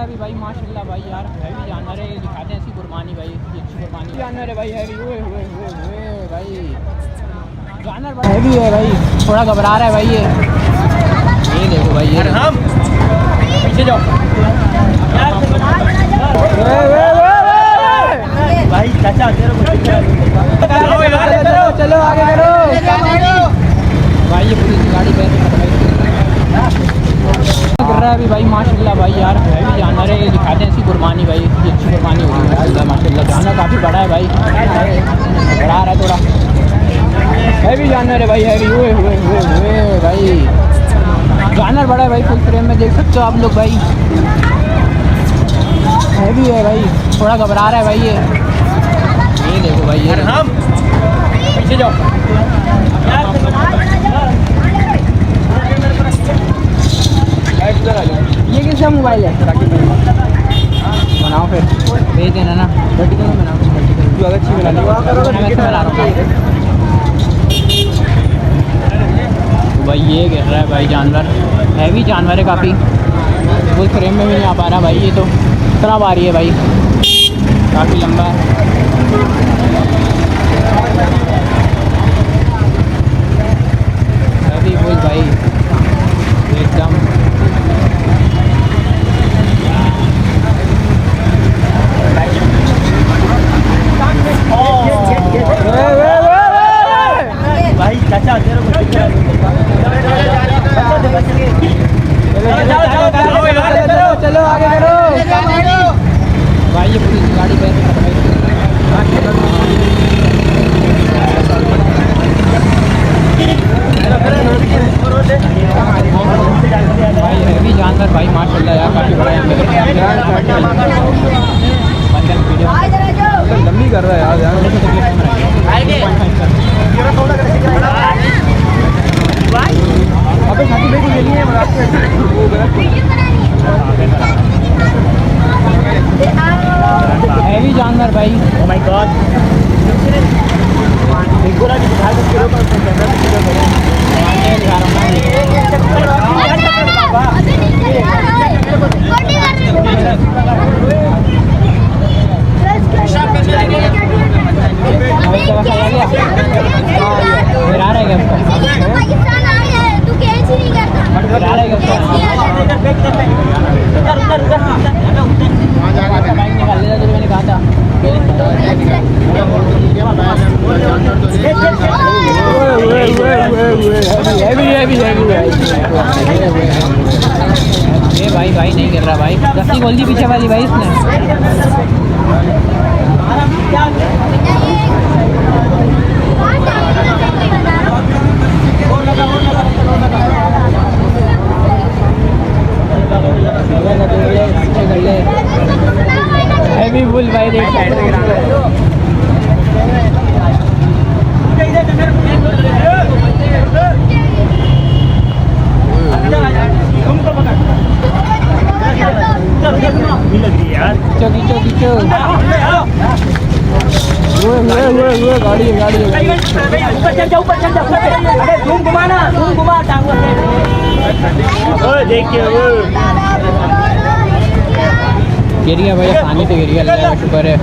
भी भाई माशाल्लाह भाई यार हैवी जानवर है, दिखाते हैं इसकी कुर्बानी भाई, ये अच्छी कुर्बानी जानवर है भाई, हैवी हुए भाई जानवर बड़ा हैवी है भाई, थोड़ा घबरा रहा है भाई ये देखो भाई, ये हम पीछे जाओ भाई चाचा चलो आगे करो भाई, ये पुलिस की गाड़ी बैठ कर रहा है अभी भाई माशाल्लाह भाई यार हैवी जानवर है, ये दिखाते हैं इसकी कुर्बानी भाई, ये अच्छी कुर्बानी होगी माशाल्लाह। जानवर काफ़ी बड़ा है भाई, बड़ा रहा है थोड़ा, हैवी जानवर है भाई, हैवी हुए भाई जानवर बड़ा है भाई, फुल फ्रेम में देख सकते हो आप लोग भाई, हैवी है भाई, थोड़ा घबरा रहा है भाई ये देखो भाई, ये हम पीछे जाओ ये किसका मोबाइल है, बनाओ फिर भेज देना ना, वर्टिकल में बनाओ, जो अच्छी बना रहा हूँ भाई। ये गिर रहा है भाई जानवर, हैवी जानवर है काफ़ी, फुल फ्रेम में भी नहीं आ पा रहा भाई, ये तो इतना भारी है भाई, काफ़ी लंबा है हैवी फुल भाई एकदम। भाई चाचा चलो आगे करो भाई, ये पुलिस की गाड़ी बैठ भाई, हैवी जानवर भाई माशाल्लाह यार, काफ़ी बड़ा है, लंबी कर रहा है यार, अबे साथी भाई को लेनी है हैवी जानवर भाई, ओह माय गॉड ये भाई नहीं गिर रहा भाई, रस्सी खोल दी पीछे वाली भाई इसने, हैवी फुल भाई देख खींचो गाड़ी ऊपर चल जा घुमाना घुमा देखिए गिर गया भैया, पानी पे गिर गया, शुक्र है।